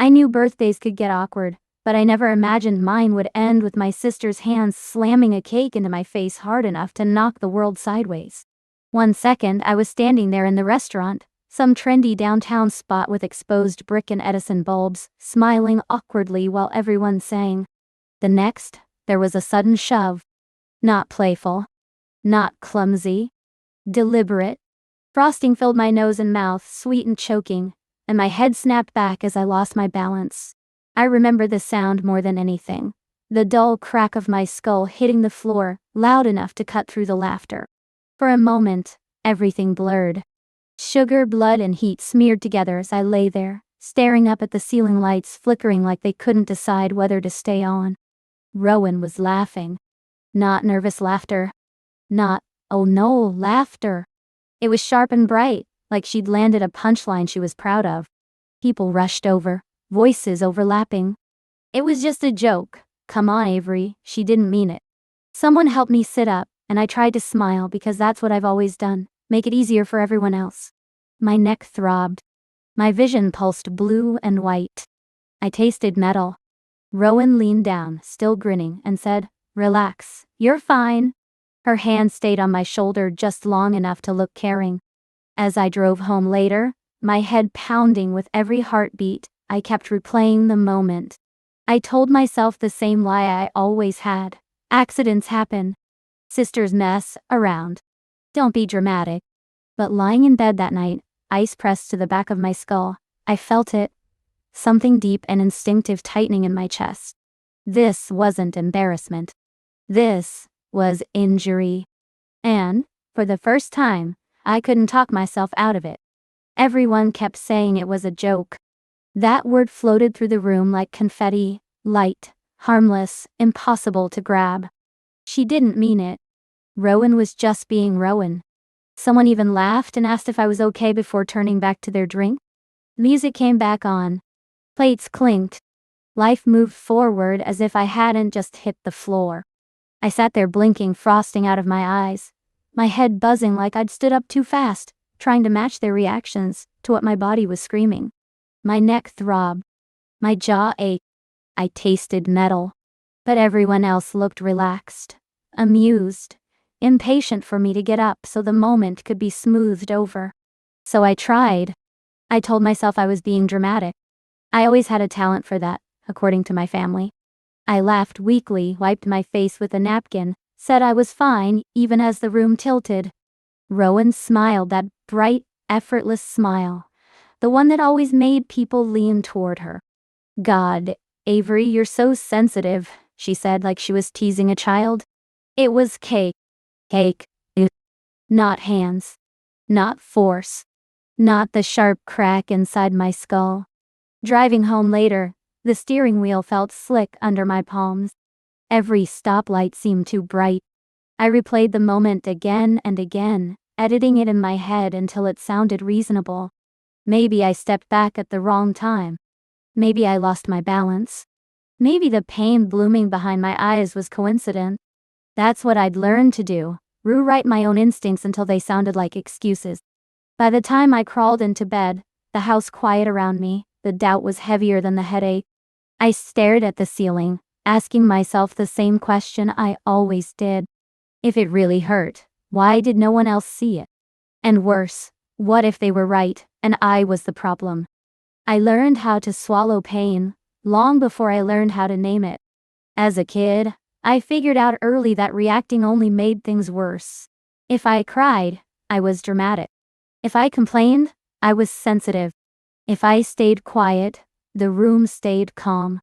I knew birthdays could get awkward, but I never imagined mine would end with my sister's hands slamming a cake into my face hard enough to knock the world sideways. One second, I was standing there in the restaurant, some trendy downtown spot with exposed brick and Edison bulbs, smiling awkwardly while everyone sang. The next, there was a sudden shove. Not playful. Not clumsy. Deliberate. Frosting filled my nose and mouth, sweet and choking, and my head snapped back as I lost my balance. I remember the sound more than anything. The dull crack of my skull hitting the floor, loud enough to cut through the laughter. For a moment, everything blurred. Sugar, blood, and heat smeared together as I lay there, staring up at the ceiling lights flickering like they couldn't decide whether to stay on. Rowan was laughing. Not nervous laughter. Not, oh no, laughter. It was sharp and bright, like she'd landed a punchline she was proud of. People rushed over, voices overlapping. It was just a joke. Come on, Avery, she didn't mean it. Someone helped me sit up, and I tried to smile because that's what I've always done, make it easier for everyone else. My neck throbbed. My vision pulsed blue and white. I tasted metal. Rowan leaned down, still grinning, and said, "Relax, you're fine." Her hand stayed on my shoulder just long enough to look caring. As I drove home later, my head pounding with every heartbeat, I kept replaying the moment. I told myself the same lie I always had. Accidents happen. Sisters mess around. Don't be dramatic. But lying in bed that night, ice pressed to the back of my skull, I felt it. Something deep and instinctive tightening in my chest. This wasn't embarrassment. This was injury. And, for the first time, I couldn't talk myself out of it. Everyone kept saying it was a joke. That word floated through the room like confetti, light, harmless, impossible to grab. She didn't mean it. Rowan was just being Rowan. Someone even laughed and asked if I was okay before turning back to their drink. Music came back on. Plates clinked. Life moved forward as if I hadn't just hit the floor. I sat there blinking frosting out of my eyes, my head buzzing like I'd stood up too fast, trying to match their reactions to what my body was screaming. My neck throbbed. My jaw ached. I tasted metal. But everyone else looked relaxed, amused, impatient for me to get up so the moment could be smoothed over. So I tried. I told myself I was being dramatic. I always had a talent for that, according to my family. I laughed weakly, wiped my face with a napkin, said I was fine, even as the room tilted. Rowan smiled, that bright, effortless smile, the one that always made people lean toward her. "God, Avery, you're so sensitive," she said like she was teasing a child. It was cake. Cake. Not hands. Not force. Not the sharp crack inside my skull. Driving home later, the steering wheel felt slick under my palms. Every stoplight seemed too bright. I replayed the moment again and again, editing it in my head until it sounded reasonable. Maybe I stepped back at the wrong time. Maybe I lost my balance. Maybe the pain blooming behind my eyes was coincidence. That's what I'd learned to do, rewrite my own instincts until they sounded like excuses. By the time I crawled into bed, the house quiet around me, the doubt was heavier than the headache. I stared at the ceiling, asking myself the same question I always did. If it really hurt, why did no one else see it? And worse, what if they were right, and I was the problem? I learned how to swallow pain, long before I learned how to name it. As a kid, I figured out early that reacting only made things worse. If I cried, I was dramatic. If I complained, I was sensitive. If I stayed quiet, the room stayed calm.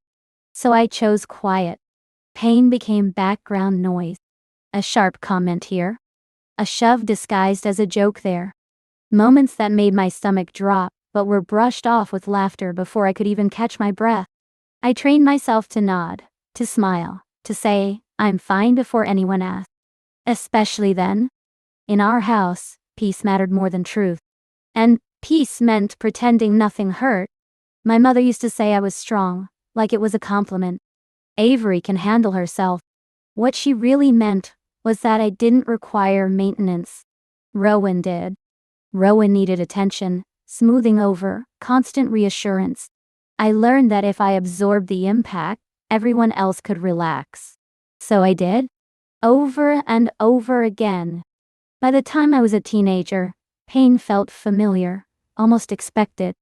So I chose quiet. Pain became background noise. A sharp comment here. A shove disguised as a joke there. Moments that made my stomach drop, but were brushed off with laughter before I could even catch my breath. I trained myself to nod, to smile, to say, "I'm fine" before anyone asked. Especially then. In our house, peace mattered more than truth. And peace meant pretending nothing hurt. My mother used to say I was strong, like it was a compliment. Avery can handle herself. What she really meant was that I didn't require maintenance. Rowan did. Rowan needed attention, smoothing over, constant reassurance. I learned that if I absorbed the impact, everyone else could relax. So I did, over and over again. By the time I was a teenager, pain felt familiar, almost expected.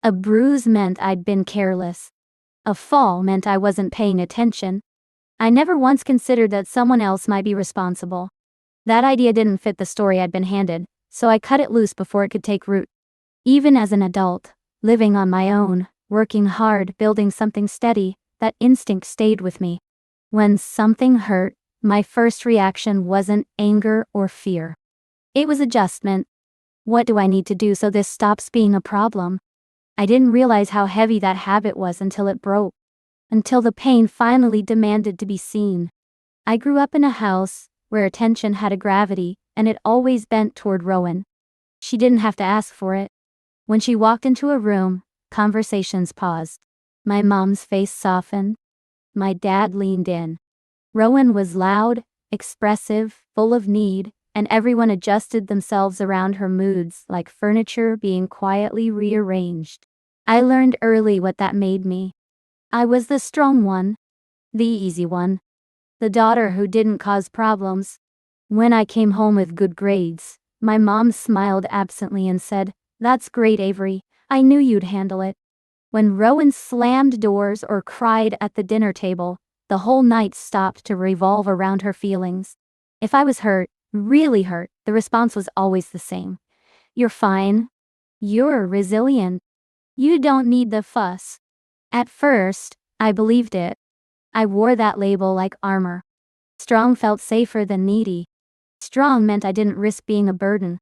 A bruise meant I'd been careless. A fall meant I wasn't paying attention. I never once considered that someone else might be responsible. That idea didn't fit the story I'd been handed, so I cut it loose before it could take root. Even as an adult, living on my own, working hard, building something steady, that instinct stayed with me. When something hurt, my first reaction wasn't anger or fear. It was adjustment. What do I need to do so this stops being a problem? I didn't realize how heavy that habit was until it broke. Until the pain finally demanded to be seen. I grew up in a house where attention had a gravity, and it always bent toward Rowan. She didn't have to ask for it. When she walked into a room, conversations paused. My mom's face softened. My dad leaned in. Rowan was loud, expressive, full of need, and everyone adjusted themselves around her moods like furniture being quietly rearranged. I learned early what that made me. I was the strong one. The easy one. The daughter who didn't cause problems. When I came home with good grades, my mom smiled absently and said, "That's great, Avery. I knew you'd handle it." When Rowan slammed doors or cried at the dinner table, the whole night stopped to revolve around her feelings. If I was hurt, really hurt, the response was always the same. "You're fine. You're resilient. You don't need the fuss." At first, I believed it. I wore that label like armor. Strong felt safer than needy. Strong meant I didn't risk being a burden.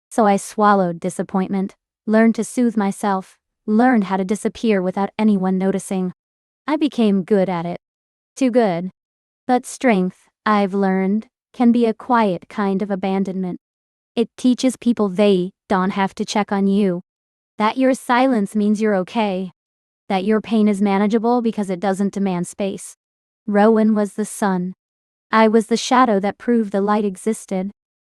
So I swallowed disappointment, learned to soothe myself, learned how to disappear without anyone noticing. I became good at it. Too good. But strength, I've learned, can be a quiet kind of abandonment. It teaches people they don't have to check on you. That your silence means you're okay. That your pain is manageable because it doesn't demand space. Rowan was the sun. I was the shadow that proved the light existed.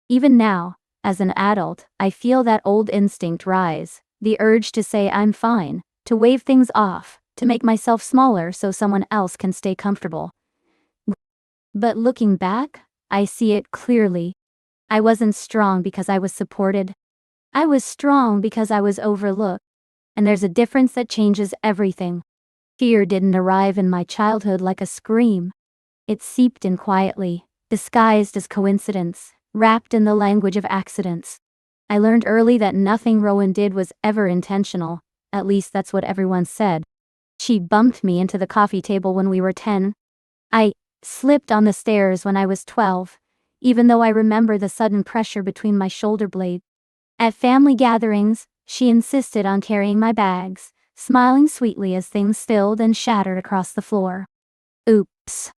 Even now, as an adult, I feel that old instinct rise, the urge to say I'm fine, to wave things off, to make myself smaller so someone else can stay comfortable. But looking back, I see it clearly. I wasn't strong because I was supported. I was strong because I was overlooked. And there's a difference that changes everything. Fear didn't arrive in my childhood like a scream. It seeped in quietly, disguised as coincidence, wrapped in the language of accidents. I learned early that nothing Rowan did was ever intentional, at least that's what everyone said. She bumped me into the coffee table when we were 10. I slipped on the stairs when I was 12, even though I remember the sudden pressure between my shoulder blades. At family gatherings, she insisted on carrying my bags, smiling sweetly as things spilled and shattered across the floor. Oops.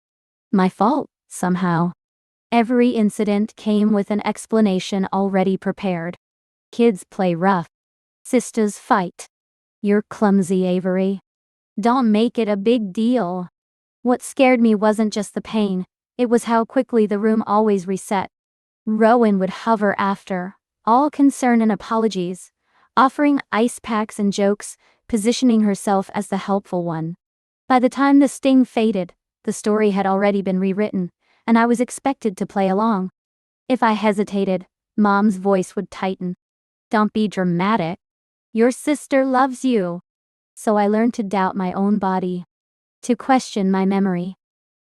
My fault, somehow. Every incident came with an explanation already prepared. Kids play rough. Sisters fight. You're clumsy, Avery. Don't make it a big deal. What scared me wasn't just the pain, it was how quickly the room always reset. Rowan would hover after, all concern and apologies, offering ice packs and jokes, positioning herself as the helpful one. By the time the sting faded, the story had already been rewritten, and I was expected to play along. If I hesitated, Mom's voice would tighten. "Don't be dramatic. Your sister loves you." So I learned to doubt my own body, to question my memory,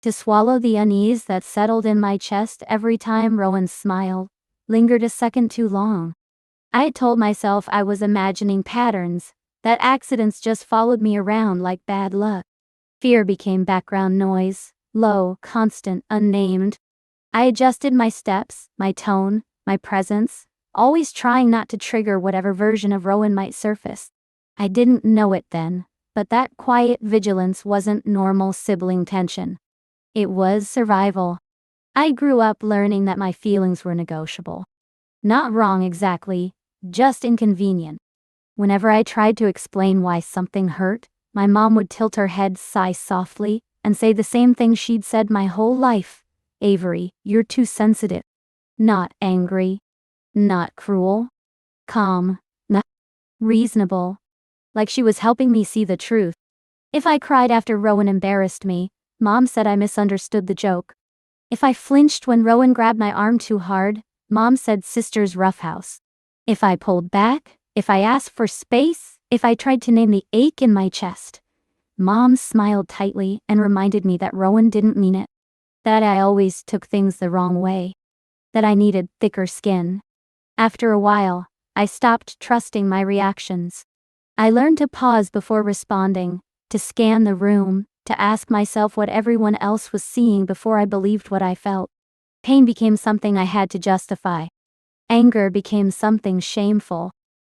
to swallow the unease that settled in my chest every time Rowan smiled, lingered a second too long. I had told myself I was imagining patterns, that accidents just followed me around like bad luck. Fear became background noise, low, constant, unnamed. I adjusted my steps, my tone, my presence, always trying not to trigger whatever version of Rowan might surface. I didn't know it then, but that quiet vigilance wasn't normal sibling tension. It was survival. I grew up learning that my feelings were negotiable. Not wrong exactly, just inconvenient. Whenever I tried to explain why something hurt, my mom would tilt her head, sigh softly, and say the same thing she'd said my whole life. "Avery, you're too sensitive." Not angry. Not cruel. Calm. Not reasonable. Like she was helping me see the truth. If I cried after Rowan embarrassed me, Mom said I misunderstood the joke. If I flinched when Rowan grabbed my arm too hard, Mom said sister's roughhouse. If I pulled back, if I asked for space, if I tried to name the ache in my chest, Mom smiled tightly and reminded me that Rowan didn't mean it. That I always took things the wrong way. That I needed thicker skin. After a while, I stopped trusting my reactions. I learned to pause before responding, to scan the room, to ask myself what everyone else was seeing before I believed what I felt. Pain became something I had to justify. Anger became something shameful.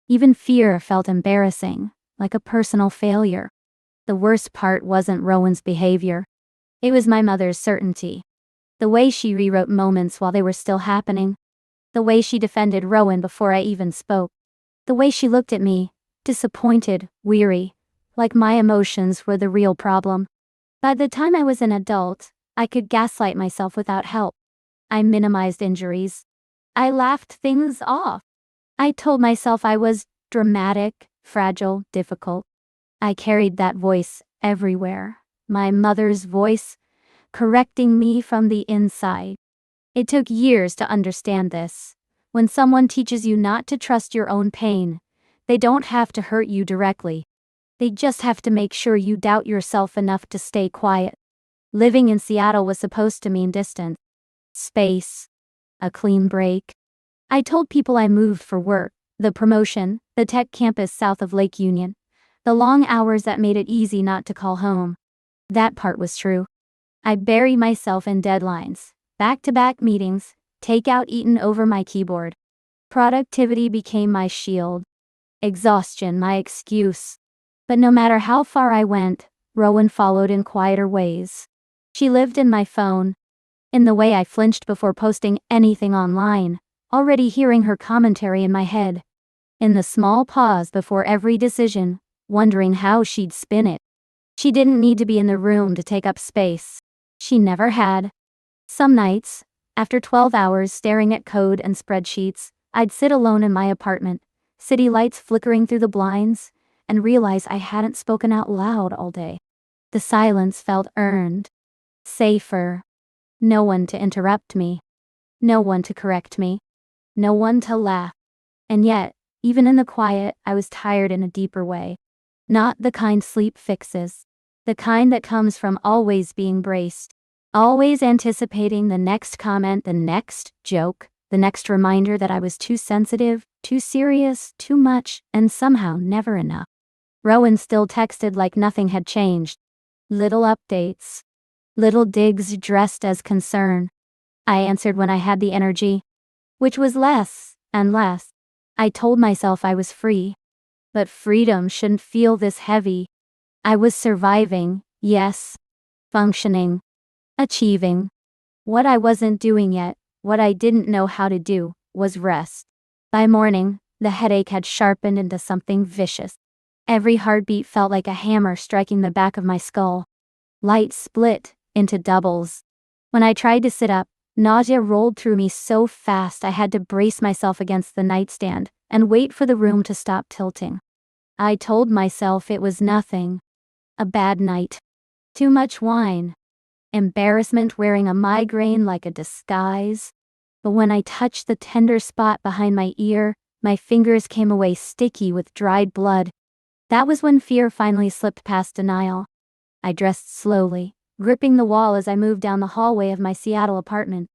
Even fear felt embarrassing, like a personal failure. The worst part wasn't Rowan's behavior. It was my mother's certainty. The way she rewrote moments while they were still happening. The way she defended Rowan before I even spoke. The way she looked at me, disappointed, weary, like my emotions were the real problem. By the time I was an adult, I could gaslight myself without help. I minimized injuries. I laughed things off. I told myself I was dramatic, fragile, difficult. I carried that voice everywhere. My mother's voice, correcting me from the inside. It took years to understand this. When someone teaches you not to trust your own pain, they don't have to hurt you directly. They just have to make sure you doubt yourself enough to stay quiet. Living in Seattle was supposed to mean distance, space, a clean break. I told people I moved for work, the promotion, the tech campus south of Lake Union, the long hours that made it easy not to call home. That part was true. I bury myself in deadlines, back-to-back meetings, takeout eaten over my keyboard. Productivity became my shield. Exhaustion my excuse. But no matter how far I went, Rowan followed in quieter ways. She lived in my phone, in the way I flinched before posting anything online, already hearing her commentary in my head, in the small pause before every decision, wondering how she'd spin it. She didn't need to be in the room to take up space. She never had. Some nights, after 12 hours staring at code and spreadsheets, I'd sit alone in my apartment, city lights flickering through the blinds, and realize I hadn't spoken out loud all day. The silence felt earned. Safer. No one to interrupt me. No one to correct me. No one to laugh. And yet, even in the quiet, I was tired in a deeper way. Not the kind sleep fixes. The kind that comes from always being braced. Always anticipating the next comment, the next joke, the next reminder that I was too sensitive, too serious, too much, and somehow never enough. Rowan still texted like nothing had changed. Little updates. Little digs dressed as concern. I answered when I had the energy, which was less and less. I told myself I was free. But freedom shouldn't feel this heavy. I was surviving, yes. Functioning. Achieving. What I wasn't doing yet, what I didn't know how to do, was rest. By morning, the headache had sharpened into something vicious. Every heartbeat felt like a hammer striking the back of my skull. Light split into doubles. When I tried to sit up, nausea rolled through me so fast I had to brace myself against the nightstand and wait for the room to stop tilting. I told myself it was nothing. A bad night. Too much wine. Embarrassment wearing a migraine like a disguise. But when I touched the tender spot behind my ear, my fingers came away sticky with dried blood. That was when fear finally slipped past denial. I dressed slowly, gripping the wall as I moved down the hallway of my Seattle apartment.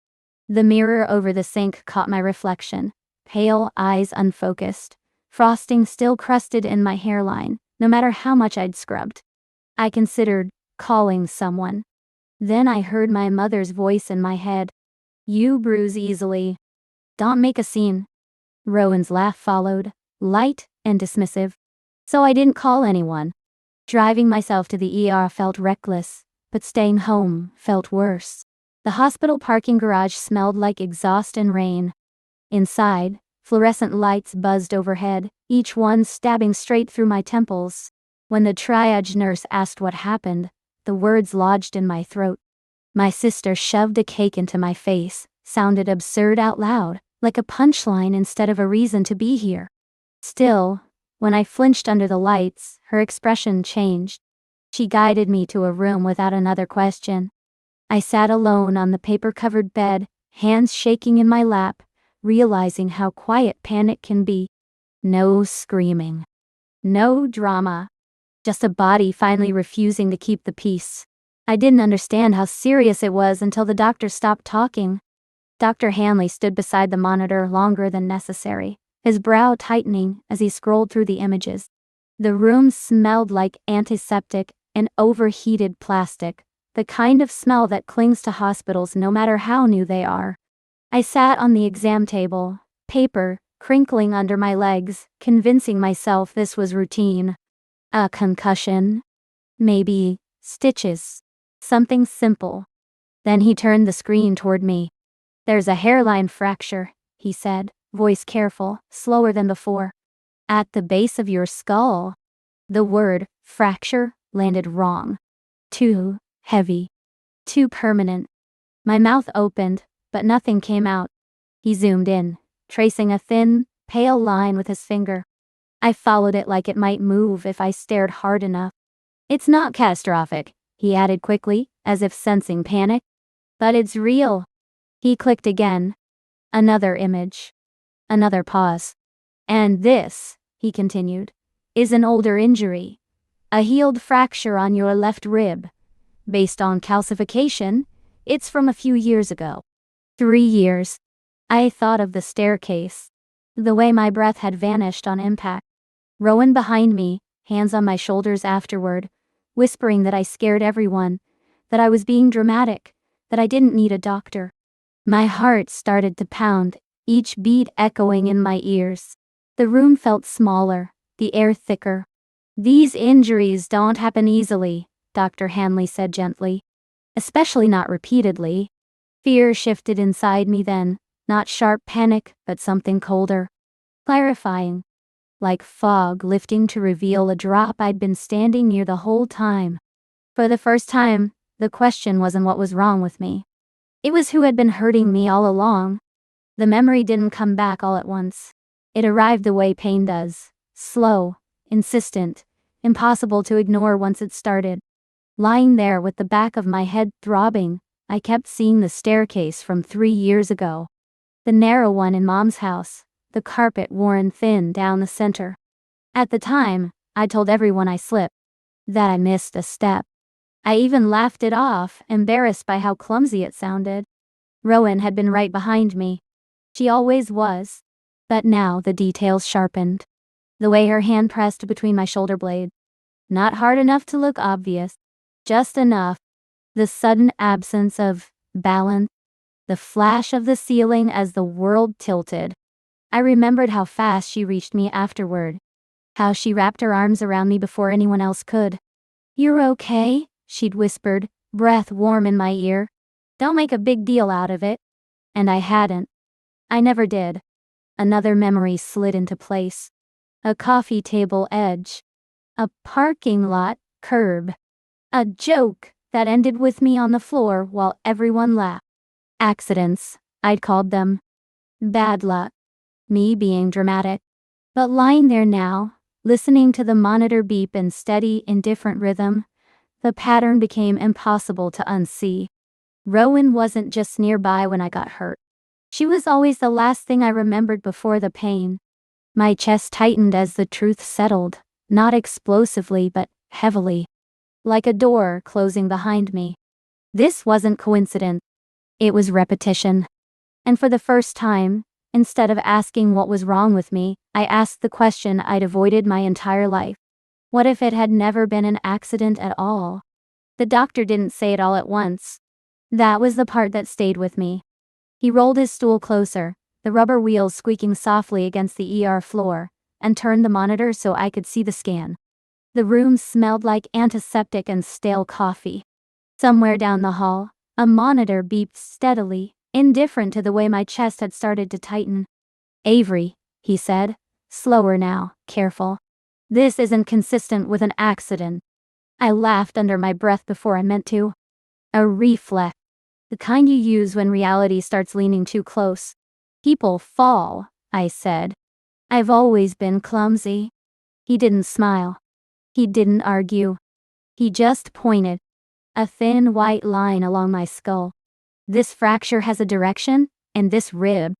The mirror over the sink caught my reflection, pale eyes unfocused, frosting still crusted in my hairline, no matter how much I'd scrubbed. I considered calling someone. Then I heard my mother's voice in my head. You bruise easily. Don't make a scene. Rowan's laugh followed, light and dismissive. So I didn't call anyone. Driving myself to the ER felt reckless, but staying home felt worse. The hospital parking garage smelled like exhaust and rain. Inside, fluorescent lights buzzed overhead, each one stabbing straight through my temples. When the triage nurse asked what happened, the words lodged in my throat. My sister shoved a cake into my face, sounded absurd out loud, like a punchline instead of a reason to be here. Still, when I flinched under the lights, her expression changed. She guided me to a room without another question. I sat alone on the paper-covered bed, hands shaking in my lap, realizing how quiet panic can be. No screaming. No drama. Just a body finally refusing to keep the peace. I didn't understand how serious it was until the doctor stopped talking. Dr. Hanley stood beside the monitor longer than necessary, his brow tightening as he scrolled through the images. The room smelled like antiseptic and overheated plastic, the kind of smell that clings to hospitals no matter how new they are. I sat on the exam table, paper crinkling under my legs, convincing myself this was routine. A concussion? Maybe stitches. Something simple. Then he turned the screen toward me. "There's a hairline fracture," he said, voice careful, slower than before. "At the base of your skull." The word fracture landed wrong. Too heavy. Too permanent. My mouth opened, but nothing came out. He zoomed in, tracing a thin, pale line with his finger. I followed it like it might move if I stared hard enough. "It's not catastrophic," he added quickly, as if sensing panic. "But it's real." He clicked again. Another image. Another pause. "And this," he continued, "is an older injury. A healed fracture on your left rib. Based on calcification, it's from a few years ago." 3 years. I thought of the staircase. The way my breath had vanished on impact. Rowan behind me, hands on my shoulders afterward, whispering that I scared everyone, that I was being dramatic, that I didn't need a doctor. My heart started to pound, each beat echoing in my ears. The room felt smaller, the air thicker. "These injuries don't happen easily," Dr. Hanley said gently. "Especially not repeatedly." Fear shifted inside me then, not sharp panic, but something colder. Clarifying. Like fog lifting to reveal a drop I'd been standing near the whole time. For the first time, the question wasn't what was wrong with me. It was who had been hurting me all along. The memory didn't come back all at once. It arrived the way pain does. Slow, insistent, impossible to ignore once it started. Lying there with the back of my head throbbing, I kept seeing the staircase from 3 years ago. The narrow one in Mom's house, the carpet worn thin down the center. At the time, I told everyone I slipped, that I missed a step. I even laughed it off, embarrassed by how clumsy it sounded. Rowan had been right behind me. She always was. But now the details sharpened. The way her hand pressed between my shoulder blades. Not hard enough to look obvious. Just enough. The sudden absence of balance. The flash of the ceiling as the world tilted. I remembered how fast she reached me afterward. How she wrapped her arms around me before anyone else could. "You're okay?" she'd whispered, breath warm in my ear. "Don't make a big deal out of it." And I hadn't. I never did. Another memory slid into place. A coffee table edge. A parking lot curb. A joke that ended with me on the floor while everyone laughed. Accidents, I'd called them. Bad luck. Me being dramatic. But lying there now, listening to the monitor beep in steady, indifferent rhythm, the pattern became impossible to unsee. Rowan wasn't just nearby when I got hurt. She was always the last thing I remembered before the pain. My chest tightened as the truth settled, not explosively but heavily. Like a door closing behind me. This wasn't coincidence. It was repetition. And for the first time, instead of asking what was wrong with me, I asked the question I'd avoided my entire life. What if it had never been an accident at all? The doctor didn't say it all at once. That was the part that stayed with me. He rolled his stool closer, the rubber wheels squeaking softly against the ER floor, and turned the monitor so I could see the scan. The room smelled like antiseptic and stale coffee. Somewhere down the hall, a monitor beeped steadily, indifferent to the way my chest had started to tighten. "Avery," he said, slower now, careful. "This isn't consistent with an accident." I laughed under my breath before I meant to. A reflex. The kind you use when reality starts leaning too close. "People fall," I said. "I've always been clumsy." He didn't smile. He didn't argue. He just pointed. A thin white line along my skull. This fracture has a direction, and this rib.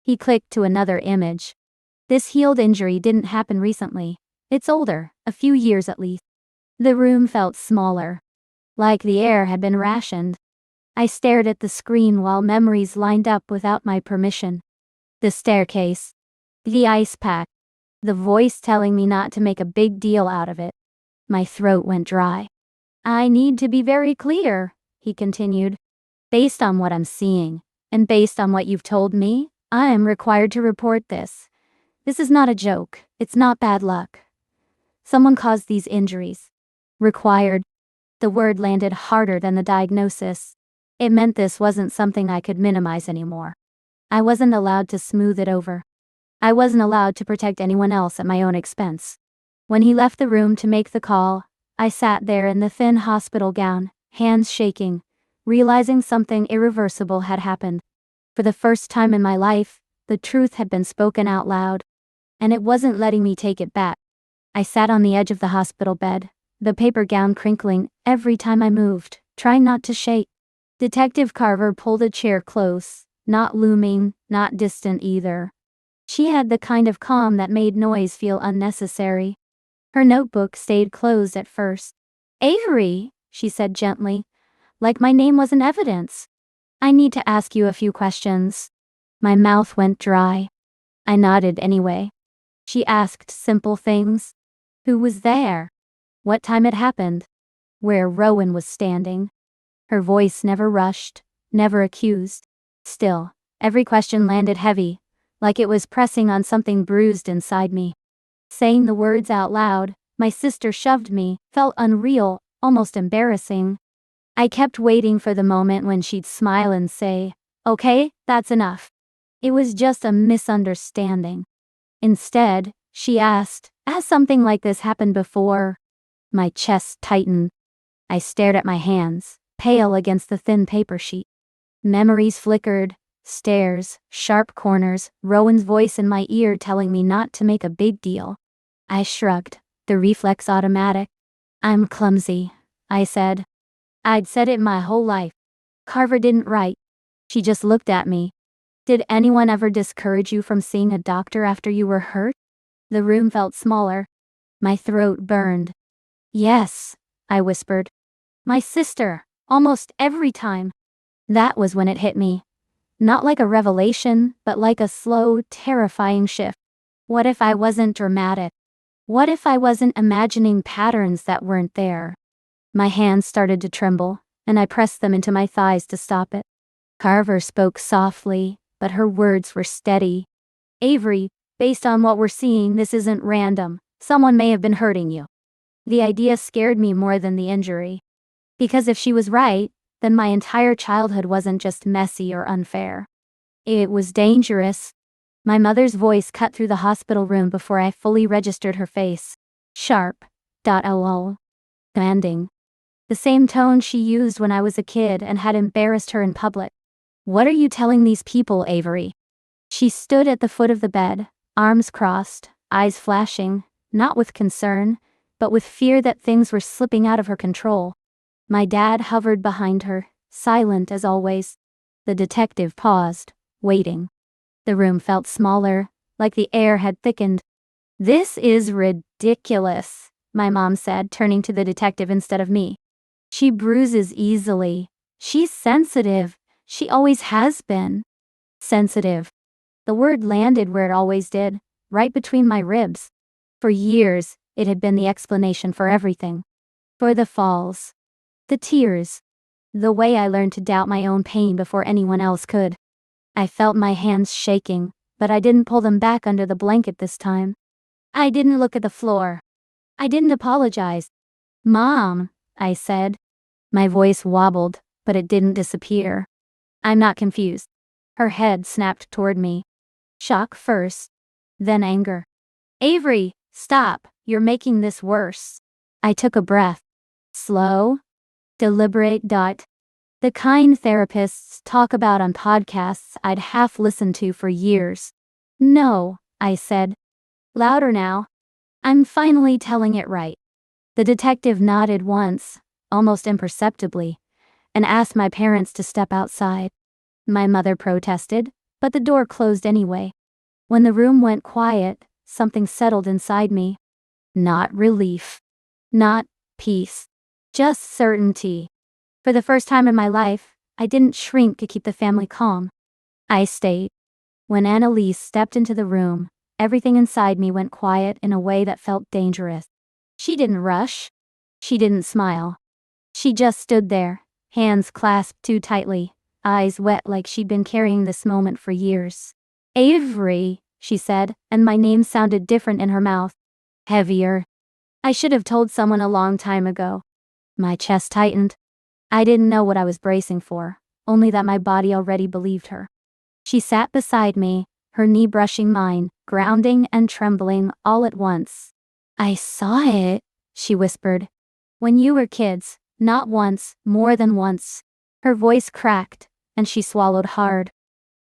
He clicked to another image. This healed injury didn't happen recently. It's older, a few years at least. The room felt smaller. Like the air had been rationed. I stared at the screen while memories lined up without my permission. The staircase. The ice pack. The voice telling me not to make a big deal out of it. My throat went dry. I need to be very clear, he continued. Based on what I'm seeing, and based on what you've told me, I am required to report this. This is not a joke. It's not bad luck. Someone caused these injuries. Required. The word landed harder than the diagnosis. It meant this wasn't something I could minimize anymore. I wasn't allowed to smooth it over. I wasn't allowed to protect anyone else at my own expense. When he left the room to make the call, I sat there in the thin hospital gown, hands shaking, realizing something irreversible had happened. For the first time in my life, the truth had been spoken out loud, and it wasn't letting me take it back. I sat on the edge of the hospital bed, the paper gown crinkling every time I moved, trying not to shake. Detective Carver pulled a chair close, not looming, not distant either. She had the kind of calm that made noise feel unnecessary. Her notebook stayed closed at first. Avery, she said gently, like my name wasn't evidence. I need to ask you a few questions. My mouth went dry. I nodded anyway. She asked simple things. Who was there? What time it happened? Where Rowan was standing. Her voice never rushed, never accused. Still, every question landed heavy, like it was pressing on something bruised inside me. Saying the words out loud, my sister shoved me, felt unreal, almost embarrassing. I kept waiting for the moment when she'd smile and say, "Okay, that's enough." It was just a misunderstanding. Instead, she asked, "Has something like this happened before?" My chest tightened. I stared at my hands, pale against the thin paper sheet. Memories flickered, stares, sharp corners, Rowan's voice in my ear telling me not to make a big deal. I shrugged, the reflex automatic. I'm clumsy, I said. I'd said it my whole life. Carver didn't write. She just looked at me. Did anyone ever discourage you from seeing a doctor after you were hurt? The room felt smaller. My throat burned. Yes, I whispered. My sister, almost every time. That was when it hit me. Not like a revelation, but like a slow, terrifying shift. What if I wasn't dramatic? What if I wasn't imagining patterns that weren't there? My hands started to tremble, and I pressed them into my thighs to stop it. Carver spoke softly, but her words were steady. Avery, based on what we're seeing, this isn't random. Someone may have been hurting you. The idea scared me more than the injury. Because if she was right, then my entire childhood wasn't just messy or unfair. It was dangerous. My mother's voice cut through the hospital room before I fully registered her face. Sharp. Lol. Commanding. The same tone she used when I was a kid and had embarrassed her in public. What are you telling these people, Avery? She stood at the foot of the bed, arms crossed, eyes flashing, not with concern, but with fear that things were slipping out of her control. My dad hovered behind her, silent as always. The detective paused, waiting. The room felt smaller, like the air had thickened. This is ridiculous, my mom said, turning to the detective instead of me. She bruises easily. She's sensitive. She always has been. Sensitive. The word landed where it always did, right between my ribs. For years, it had been the explanation for everything. For the falls. The tears. The way I learned to doubt my own pain before anyone else could. I felt my hands shaking, but I didn't pull them back under the blanket this time. I didn't look at the floor. I didn't apologize. Mom, I said. My voice wobbled, but it didn't disappear. I'm not confused. Her head snapped toward me. Shock first, then anger. Avery, stop, you're making this worse. I took a breath. Slow, deliberate. The kind therapists talk about on podcasts I'd half listened to for years. No, I said. Louder now. I'm finally telling it right. The detective nodded once, almost imperceptibly, and asked my parents to step outside. My mother protested, but the door closed anyway. When the room went quiet, something settled inside me. Not relief. Not peace. Just certainty. For the first time in my life, I didn't shrink to keep the family calm. I stayed. When Annalise stepped into the room, everything inside me went quiet in a way that felt dangerous. She didn't rush. She didn't smile. She just stood there, hands clasped too tightly, eyes wet like she'd been carrying this moment for years. Avery, she said, and my name sounded different in her mouth. Heavier. I should have told someone a long time ago. My chest tightened. I didn't know what I was bracing for, only that my body already believed her. She sat beside me, her knee brushing mine, grounding and trembling all at once. I saw it, she whispered. When you were kids, not once, more than once. Her voice cracked, and she swallowed hard.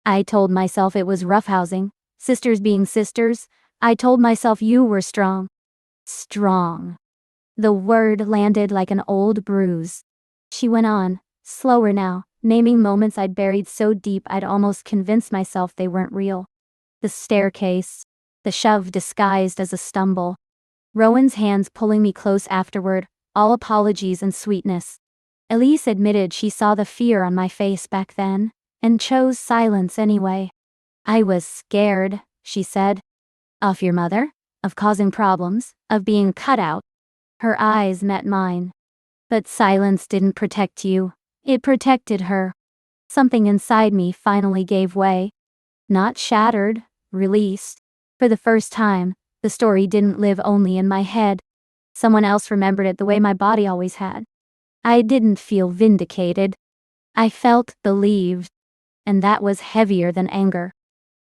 I told myself it was roughhousing, sisters being sisters. I told myself you were strong. Strong. The word landed like an old bruise. She went on, slower now, naming moments I'd buried so deep I'd almost convinced myself they weren't real. The staircase. The shove disguised as a stumble. Rowan's hands pulling me close afterward, all apologies and sweetness. Elise admitted she saw the fear on my face back then, and chose silence anyway. I was scared, she said. Of your mother? Of causing problems? Of being cut out? Her eyes met mine. But silence didn't protect you. It protected her. Something inside me finally gave way. Not shattered, released. For the first time, the story didn't live only in my head. Someone else remembered it the way my body always had. I didn't feel vindicated. I felt believed. And that was heavier than anger.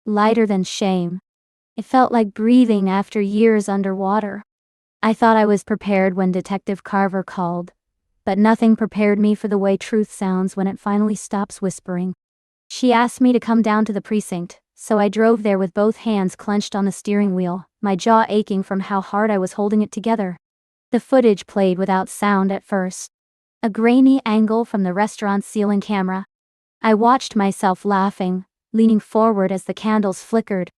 Lighter than shame. It felt like breathing after years underwater. I thought I was prepared when Detective Carver called, but nothing prepared me for the way truth sounds when it finally stops whispering. She asked me to come down to the precinct, so I drove there with both hands clenched on the steering wheel, my jaw aching from how hard I was holding it together. The footage played without sound at first. A grainy angle from the restaurant's ceiling camera. I watched myself laughing, leaning forward as the candles flickered.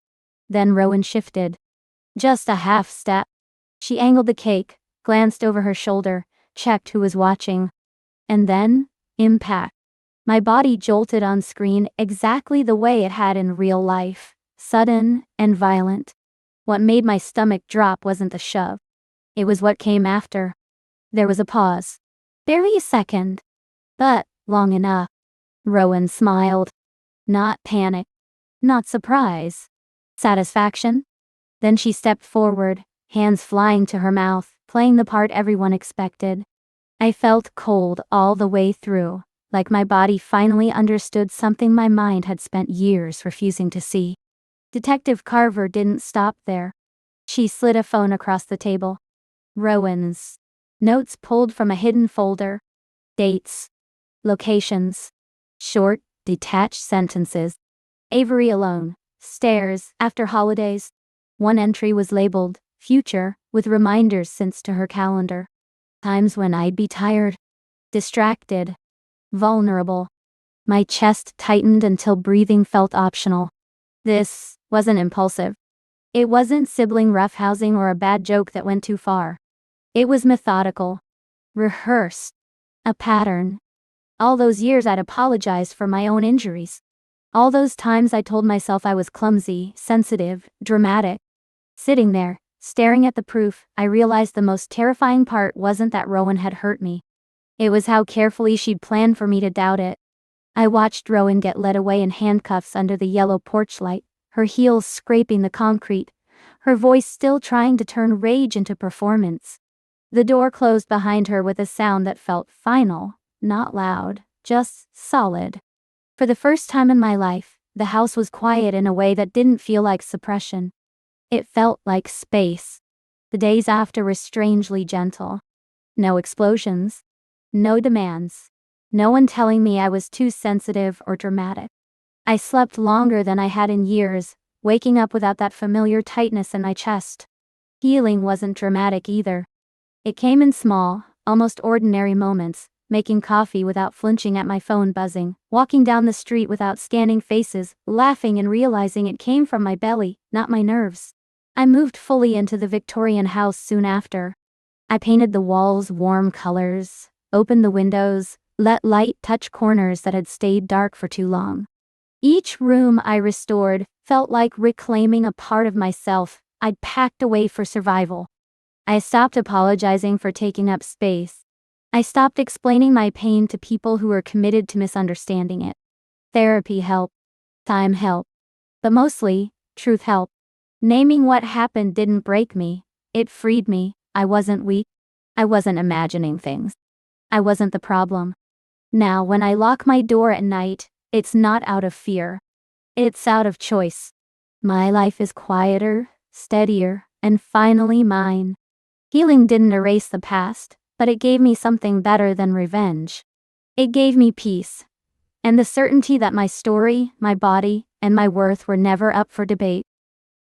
Then Rowan shifted. Just a half step. She angled the cake, glanced over her shoulder, checked who was watching. And then, impact. My body jolted on screen exactly the way it had in real life, sudden and violent. What made my stomach drop wasn't the shove. It was what came after. There was a pause. Barely a second. But long enough. Rowan smiled. Not panic. Not surprise. Satisfaction. Then she stepped forward, hands flying to her mouth, playing the part everyone expected. I felt cold all the way through, like my body finally understood something my mind had spent years refusing to see. Detective Carver didn't stop there. She slid a phone across the table. Rowan's. Notes pulled from a hidden folder. Dates. Locations. Short, detached sentences. Avery alone. Stairs, after holidays. One entry was labeled, future, with reminders since to her calendar. Times when I'd be tired. Distracted. Vulnerable. My chest tightened until breathing felt optional. This wasn't impulsive. It wasn't sibling roughhousing or a bad joke that went too far. It was methodical. Rehearsed. A pattern. All those years I'd apologized for my own injuries. All those times I told myself I was clumsy, sensitive, dramatic. Sitting there, staring at the proof, I realized the most terrifying part wasn't that Rowan had hurt me. It was how carefully she'd planned for me to doubt it. I watched Rowan get led away in handcuffs under the yellow porch light, her heels scraping the concrete, her voice still trying to turn rage into performance. The door closed behind her with a sound that felt final, not loud, just solid. For the first time in my life, the house was quiet in a way that didn't feel like suppression. It felt like space. The days after were strangely gentle. No explosions. No demands. No one telling me I was too sensitive or dramatic. I slept longer than I had in years, waking up without that familiar tightness in my chest. Healing wasn't dramatic either. It came in small, almost ordinary moments, making coffee without flinching at my phone buzzing, walking down the street without scanning faces, laughing and realizing it came from my belly, not my nerves. I moved fully into the Victorian house soon after. I painted the walls warm colors, opened the windows, let light touch corners that had stayed dark for too long. Each room I restored felt like reclaiming a part of myself I'd packed away for survival. I stopped apologizing for taking up space. I stopped explaining my pain to people who were committed to misunderstanding it. Therapy helped. Time helped. But mostly, truth helped. Naming what happened didn't break me. It freed me. I wasn't weak. I wasn't imagining things. I wasn't the problem. Now, when I lock my door at night, it's not out of fear. It's out of choice. My life is quieter, steadier, and finally mine. Healing didn't erase the past, but it gave me something better than revenge. It gave me peace. And the certainty that my story, my body, and my worth were never up for debate.